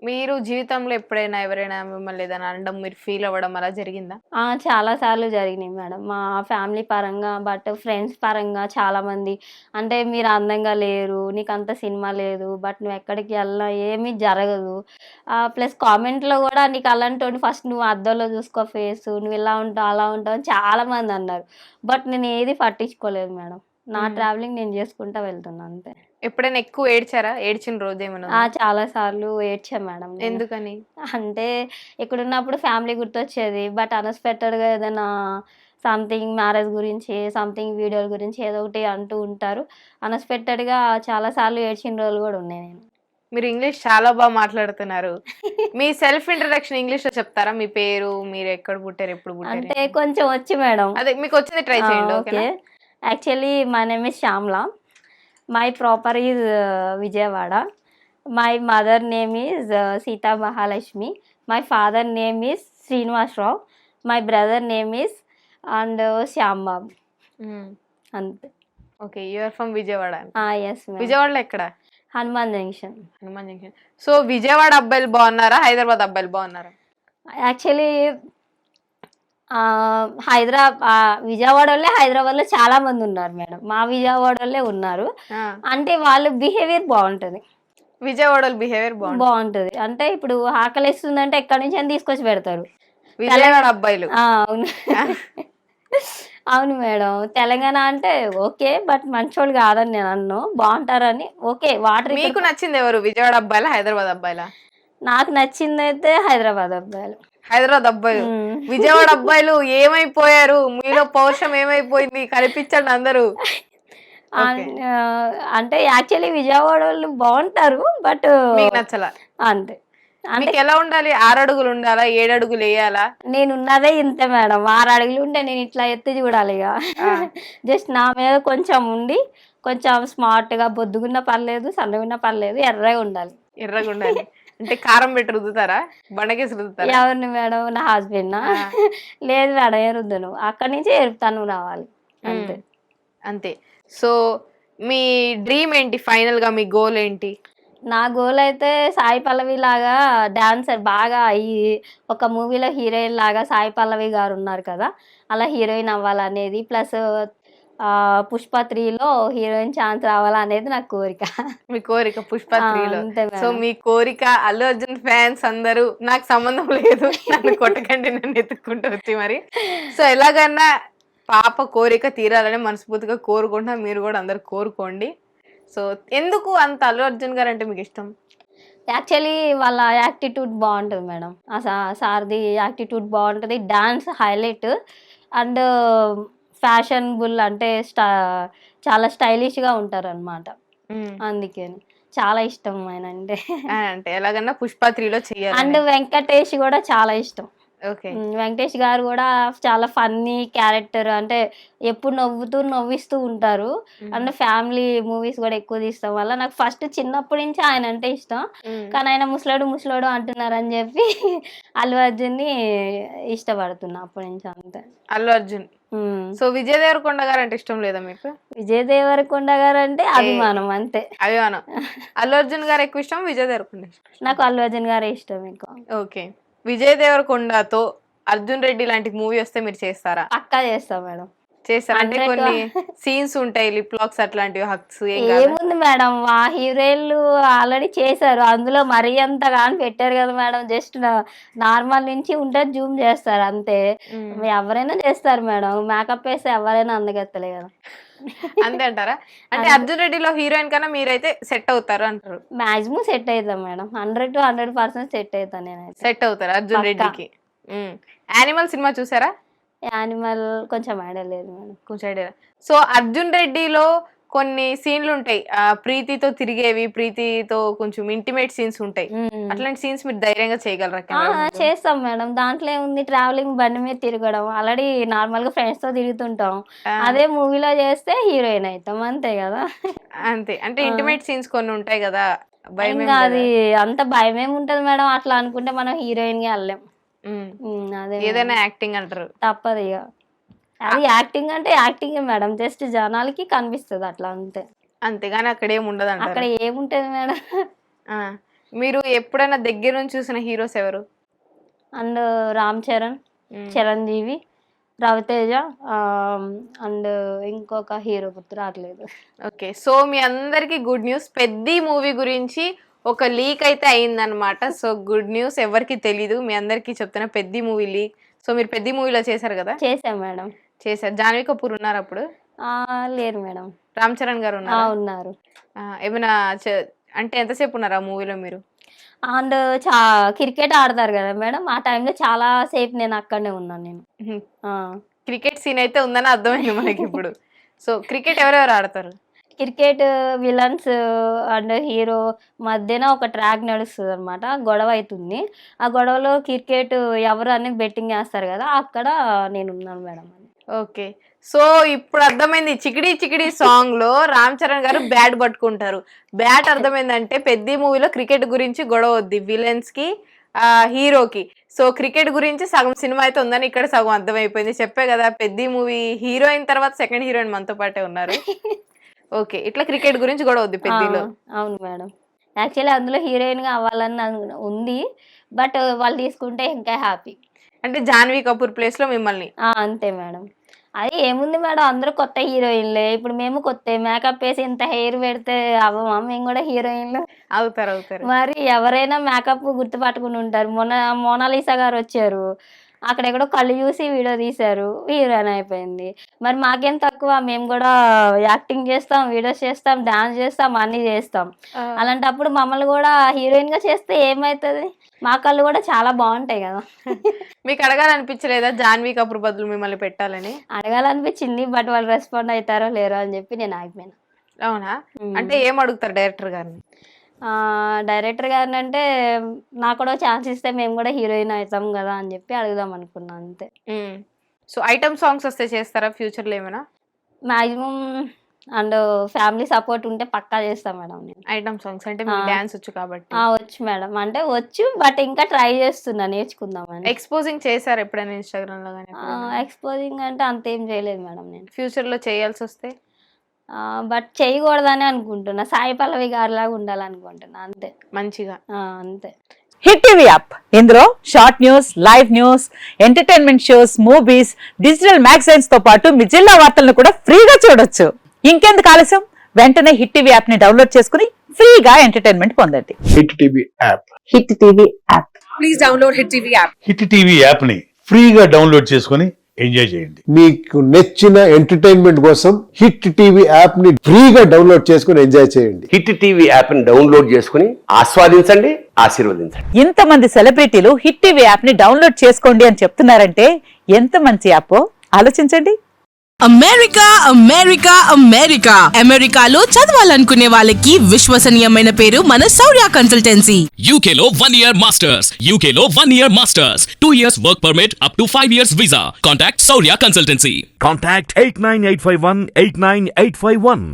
మీరు జీవితంలో ఎప్పుడైనా ఎవరైనా మిమ్మల్ని ఏదైనా అనడం మీరు ఫీల్ అవ్వడం అలా జరిగిందా? చాలా సార్లు జరిగినాయి మేడం. మా ఫ్యామిలీ పరంగా, బట్ ఫ్రెండ్స్ పరంగా చాలామంది అంటే, "మీరు అందంగా లేరు, నీకంత సినిమా లేదు, బట్ నువ్వెక్కడికి ఎళ్ళినా ఏమీ జరగదు." ప్లస్ కామెంట్‌లో గూడా, "నీకు అలాంటోడిని ఫస్ట్ నువ్వు అద్దంలో జూసుకో ఫేసు, నువ్వు ఇలా ఉంటావు, అలా ఉంటావు" అని చాలామందన్నారు. బట్ నేను ఏది పట్టించుకోలేదు మేడం. నా ట్రావెలింగ్ నేను జేసుకుంటా వెళ్తున్నా అంతే. ఎప్పుడైనా ఎక్కువ ఏడ్చారా? ఏడ్చిన రోజేమైనా ఉందా? చాలా సార్లు ఏడ్చా మేడం నేను. ఎందుకని? అంటే ఇక్కడున్నప్పుడు ఫ్యామిలీ గుర్తొచ్చేది. బట్ అన్‌ఎక్స్‌పెక్టెడ్‌గా ఏదైనా సంథింగ్ మ్యారేజ్ గురించి, సంథింగ్ వీడియోల గురించి ఏదో ఒకటి అంటూ ఉంటారు. అన్‌ఎక్స్‌పెక్టెడ్‌గా చాలా సార్లు ఏడ్చిన రోజులు గూడా ఉన్నాయి నేను. మీరు ఇంగ్లీష్ చాలా బాగా మాట్లాడుతున్నారు. మీ సెల్ఫ్ ఇంట్రడక్షన్ ఇంగ్లీష్‌లో చెప్తారా? మీ పేరు, మీరు ఎక్కడ పుట్టారు, ఎప్పుడు పుట్టారు? అంటే కొంచెం వచ్చు మేడం. అదే మీకొచ్చింది ట్రై చేయండి. ఓకేనా? Okay. Actually my name is Shyamala. My proper is Vijayawada. My mother name is Seetha Mahalakshmi. My father name is Srinivasarao. My brother name is Shyam Babu. అంతే. Okay. You are from Vijayawada. Yes madam. విజయవాడలో ఎక్కడ? Hanuman junction. Hanuman junction. So Vijayawada అబ్బాయిలు బాగున్నారా? హైదరాబాద్ అబ్బాయిలు బాగున్నారా? యాక్చువల్లీ విజయవాడోళ్ళే హైదరాబాద్‌లో చాలా మంది ఉన్నారు మేడం. మా విజయవాడోళ్ళే ఉన్నారు. అంటే వాళ్ళ బిహేవియర్ బావుంటది. విజయవాడలో బిహేవియర్ బావుంటది. అంటే ఇప్పుడు ఆకలేస్తుందంటే ఎక్కడి నుంచైనా తీసుకొచ్చి పెడతారు. విజయవాడ అబ్బాయిలు. అవును. అవును మేడం. తెలంగాణ అంటే ఓకే. బట్ మంచోళ్ళు కాదని నేను అనను. బావుంటారని ఓకే. మీకు నచ్చింది ఎవరు? విజయవాడ అబ్బాయిలా? హైదరాబాద్ అబ్బాయిలా? నాకు నచ్చిందైతే హైదరాబాద్ అబ్బాయిలు. హైదరాబాద్ అబ్బాయిలు. విజయవాడ అబ్బాయిలు ఏమైపోయారు? మీలో పౌరుషం ఏమైపోయింది? కనిపించండి అందరూ. అంటే యాక్చువల్లీ విజయవాడ వాళ్ళు బాగుంటారు. బట్ మీకు నచ్చలా? అంతే. మీకు ఎలా ఉండాలి? 6 అడుగులు ఉండాలా? 7 అడుగులు వేయాలా? నేనున్నదే ఇంతే మేడం. 6 అడుగులు ఉంటే నేను ఇట్లా ఎత్తి చూడాలి ఇక. జస్ట్ నా మీద కొంచెం ఉండి, కొంచెం స్మార్ట్‌గా బొద్దుగున్నా పర్లేదు, సన్నగున్నా పర్లేదు, ఎర్రగా ఉండాలి. ఎర్రగా ఉండాలి. అంటే కారం పెట్టి రుద్దుతారా? బండకేసి రుద్దుతారా? ఎవరిని మేడం? నా హస్బెండ్‌నా? లేదు మేడం, ఏ రుద్దను. అక్కడి నుంచి ఎరుపుతాను రావాలి అంతే. అంతే. సో మీ డ్రీమ్ ఏంటి? ఫైనల్ గా మీ గోల్ ఏంటి? నా గోల్ అయితే సాయి పల్లవి లాగా డాన్సర్ బాగా అయ్యి ఒక మూవీలో హీరోయిన్ లాగా సాయి పల్లవి గారు ఉన్నారు కదా, అలా హీరోయిన్ అవ్వాలనేది. ప్లస్ పుష్ప 3లో హీరోయిన్ ఛాన్స్ రావాలనేది నా కోరిక. మీ కోరిక పుష్ప 3లో. అంతే సో మేడం. మీ కోరిక అల్లు అర్జున్ ఫ్యాన్స్ అందరూ నాకు సంబంధం లేదు, నన్ను కొట్టకండి, నన్ను ఎత్తుక్కుంటూ వచ్చి మరి. సో ఎలాగన్నా పాప కోరిక తీరాలని మనస్ఫూర్తిగా కోరుకుంటున్నా. మీరు కూడా అందరు కోరుకోండి. సో ఎందుకు అంత అల్లు అర్జున్ గారు అంటే మీకు ఇష్టం? యాక్చువల్లీ వాళ్ళ యాక్టిట్యూడ్ బాగుంటుంది మేడం. సార్ది యాక్టిట్యూడ్ బాగుంటుంది, డాన్స్ హైలైట్, అండ్ ఫ్యాషనబుల్, అంటే చాలా స్టైలిష్గా ఉంటారు అనమాట. అందుకని చాలా ఇష్టం ఆయన అంటే. అంటే ఎలాగన్నా పుష్ప 3లో చేయాలి. అండ్ వెంకటేష్ కూడా చాలా ఇష్టం. ఓకే. వెంకటేష్ గారు కూడా చాలా ఫన్నీ క్యారెక్టర్, అంటే ఎప్పుడు నవ్విస్తూ ఉంటారు. అండ్ ఫ్యామిలీ మూవీస్ కూడా ఎక్కువ తీస్తాం వల్ల నాకు ఫస్ట్ చిన్నప్పటి నుంచి ఆయన అంటే ఇష్టం. కానీ ఆయన ముసలోడు అంటున్నారని చెప్పి అల్లు అర్జున్ని ఇష్టపడుతున్నా అప్పటి నుంచి అంతే. అల్లు అర్జున్. సో విజయ్ దేవరకొండ గారు అంటే ఇష్టం లేదా మీకు? విజయ్ దేవరకొండ గారు అంటే అభిమానం అంతే. అభిమానం. అల్లు అర్జున్ గారు ఎక్కువ ఇష్టం, విజయ్ దేవరకొండ? నాకు అల్లు అర్జున్ గారే ఇష్టం ఎక్కువ. ఓకే. విజయ్ దేవరకొండతో అర్జున్ రెడ్డి లాంటి మూవీ వస్తే మీరు చేస్తారా? పక్కా చేస్తా మేడం. చేస్తారా? అంటే కొన్ని సీన్స్ ఉంటాయి, లిప్ లాక్స్ అట్లాంటివి, హక్స్. ఏముంది మేడం, ఆ హీరోయిన్లు ఆల్రెడీ చేశారు. అందులో మరీ అంత కానీ పెట్టారు కదా మేడం. జస్ట్ నార్మల్ నుంచి ఉంటే జూమ్ చేస్తారు అంతే. ఎవరైనా చేస్తారు మేడం. మేకప్ వేస్తే ఎవరైనా అందగెత్తలే కదా. అంతే అంటారా? అంటే అర్జున్ రెడ్డిలో హీరోయిన్ కన్నా మీరైతే సెట్ అవుతారు అంటారు? మాక్సిమం సెట్ అవుతాం మేడం. 100 to 100% సెట్ అవుతాను నేనైతే. సెట్ అవుతారు అర్జున్ రెడ్డికి. యానిమల్ సినిమా చూసారా? యానిమల్ కొంచెం ఐడియా లేదు మేడం. కొంచెం ఐడియా. సో అర్జున్ రెడ్డిలో కొన్ని సీన్లు ఉంటాయి, ప్రీతితో తిరిగేవి, ప్రీతితో కొంచెం ఇంటిమేట్ సీన్స్ ఉంటాయి. అట్లాంటి సీన్స్ మీరు ధైర్యంగా చేయగలరా? చేస్తాం మేడం. దాంట్లో ఏముంది, ట్రావెలింగ్ బండి మీద తిరగడం, ఆల్రెడీ నార్మల్ గా ఫ్రెండ్స్ తో తిరుగుతుంటాం. అదే మూవీలో చేస్తే హీరోయిన్ అవుతాం అంతే కదా. అంతే. అంటే ఇంటిమేట్ సీన్స్ కొన్ని ఉంటాయి కదా, ఇంకా అది అంత భయం ఏముంటది మేడం. అట్లా అనుకుంటే మనం హీరోయిన్ గా వెళ్ళాం. అదే ఏదైనా యాక్టింగ్ అంటారు, తప్పదు ఇక. అది యాక్టింగ్ అంటే యాక్టింగ్ మేడం, జస్ట్ జనాలకి కనిపిస్తుంది అట్లా అంతే. అంతేగాని అక్కడ ఏముండదు. అక్కడ ఏముంటది మేడం. మీరు ఎప్పుడైనా దగ్గర నుంచి చూసిన హీరోస్ ఎవరు? అండ్ రామ్ చరణ్, చిరంజీవి, రవితేజ, అండ్ ఇంకొక హీరో గుర్తు రావట్లేదు. ఓకే, సో మీ అందరికి గుడ్ న్యూస్, పెద్ది మూవీ గురించి ఒక లీక్ అయితే అయిందనమాట. సో గుడ్ న్యూస్, ఎవరికి తెలీదు, మీ అందరికి చెప్తున్నా, పెద్ది మూవీ లీక్. సో మీరు పెద్ది మూవీలో చేశారు కదా? చేసాం మేడం. చేశారు. జాన్వీ కపూర్ ఉన్నారు అప్పుడు? లేరు మేడం. రామ్ చరణ్ గారు ఉన్నారు. ఏమైనా అంటే ఎంతసేపు ఉన్నారు ఆ మూవీలో మీరు? అండ్ క్రికెట్ ఆడతారు కదా మేడం, ఆ టైంలో చాలా సేపు నేను అక్కడనే ఉన్నాను నేను. క్రికెట్ సీన్ అయితే ఉందని అర్థమైంది మనకి ఇప్పుడు. సో క్రికెట్ ఎవరెవరు ఆడతారు? క్రికెట్ విలన్స్ అండ్ హీరో మధ్యన ఒక ట్రాక్ నడుస్తుంది అనమాట, గొడవ అవుతుంది. ఆ గొడవలో క్రికెట్ ఎవరు అని బెట్టింగ్ వేస్తారు కదా, అక్కడ నేను ఉన్నాను మేడం. ఓకే, సో ఇప్పుడు అర్థమైంది. చికిడి చికిడి సాంగ్ లో రామ్ చరణ్ గారు బ్యాట్ పట్టుకుంటారు. బ్యాట్ అర్థమైందంటే పెద్ద మూవీలో క్రికెట్ గురించి గొడవ వద్ది విలన్స్ కి హీరోకి. సో క్రికెట్ గురించి సగం సినిమా అయితే ఉందని ఇక్కడ సగం అర్థమైపోయింది. చెప్పే కదా, పెద్ద మూవీ హీరోయిన్ తర్వాత సెకండ్ హీరోయిన్ మనతో పాటే ఉన్నారు. ఓకే, ఇట్లా క్రికెట్ గురించి గొడవ వద్ది పెద్దలో. అవును మేడం, యాక్చువల్లీ అందులో హీరోయిన్ గా అవ్వాలని ఉంది, బట్ వాళ్ళు తీసుకుంటే ఇంకా హ్యాపీ. అంటే జాన్వీ కపూర్ ప్లేస్ లో మిమ్మల్ని? అంతే మేడం. అది ఏముంది మేడం, అందరూ కొత్త హీరోయిన్లే, ఇప్పుడు మేము కొత్త మేకప్ వేసి ఇంత హెయిర్ పెడితే అవ్వమా మేము కూడా హీరోయిన్లు? అవుతారు. మరి ఎవరైనా మేకప్ గుర్తుపట్టుకుని ఉంటారు. మోనాలిసా గారు వచ్చారు, అక్కడెక్కడో కళ్ళు చూసి వీడియో తీశారు, హీరోయిన్ అయిపోయింది. మరి మాకేం తక్కువ, మేము కూడా యాక్టింగ్ చేస్తాం, వీడియోస్ చేస్తాం, డాన్స్ చేస్తాం, అన్ని చేస్తాం. అలాంటప్పుడు మమ్మల్ని కూడా హీరోయిన్ గా చేస్తే ఏమవుతుంది? మా కళ్ళు కూడా చాలా బాగుంటాయి కదా. మీకు అడగాలనిపించలేదా జాన్వీ కపూర్ బదులు మిమ్మల్ని పెట్టాలని? అడగాలనిపించింది, బట్ వాళ్ళు రెస్పాండ్ అవుతారో లేరో అని చెప్పి నేను ఆగిపోయాను. అవునా? అంటే ఏం అడుగుతారు డైరెక్టర్ గారిని? డైరెక్టర్ గారిని అంటే నాకు కూడా ఛాన్స్ ఇస్తే మేము కూడా హీరోయిన్ అవుతాం కదా అని చెప్పి అడుగుదాం అనుకున్నాను, అంతే. సో ఐటమ్ సాంగ్స్ వస్తే చేస్తారా ఫ్యూచర్లో ఏమైనా? మాక్సిమం అండ్ ఫ్యామిలీ సపోర్ట్ ఉంటే పక్కా చేస్తాం మేడం నేను. ఐటమ్ సాంగ్స్ అంటే మీకు డాన్స్ వచ్చు కాబట్టి? వచ్చు మేడం, అంటే వచ్చు, బట్ ఇంకా ట్రై చేస్తున్నా నేర్చుకుందామని. ఎక్స్పోజింగ్ చేశారు ఎప్పుడైనా ఇన్స్టాగ్రామ్ లో కానీ? ఎక్స్పోజింగ్ అంటే అంతేం చేయలేదు మేడం నేను. ఫ్యూచర్ లో చేయాల్సి వస్తే? బట్ చేయకూడదని అనుకుంటున్నా, సాయి పల్లవి గారిలాగా ఉండాలనుకుంటున్నా, అంతే. మంచిగా అంతే. హిట్ టీవీ యాప్, ఇందులో short news, live news, entertainment shows, movies, digital magazines తో పాటు మీ జిల్లా వార్తలను కూడా ఫ్రీగా చూడొచ్చు. ఇంకెందుకు ఆలస్యం, వెంటనే హిట్ టీవీ యాప్ ని డౌన్లోడ్ చేసుకుని ఫ్రీగా ఎంటర్టైన్మెంట్ పొందండి. Hit TV app. Hit TV app. Please download hit TV app. Hit TV app ని ఫ్రీగా డౌన్లోడ్ చేసుకుని ఎంజాయ్ చేయండి. మీకు నచ్చిన ఎంటర్టైన్మెంట్ కోసం హిట్ టీవీ యాప్ ని ఫ్రీగా డౌన్లోడ్ చేసుకుని ఎంజాయ్ చేయండి. హిట్ టీవీ యాప్ ని డౌన్లోడ్ చేసుకుని ఆస్వాదించండి, ఆశీర్వదించండి. ఇంతమంది సెలబ్రిటీలు హిట్ టీవీ యాప్ ని డౌన్లోడ్ చేసుకోండి అని చెప్తున్నారంటే ఎంత మంచి యాప్ ఆలోచించండి. అమెరికా అమెరికా అమెరికా అమెరికాలో చదవాలనుకునే వాళ్ళకి విశ్వసనీయమైన పేరు మన శౌర్య కన్సల్టెన్సీ. UK లో 1 year masters. UK లో 1 year masters. 2 years work permit up to 5 years visa. Contact Saurya Consultancy. Contact 89851 89851.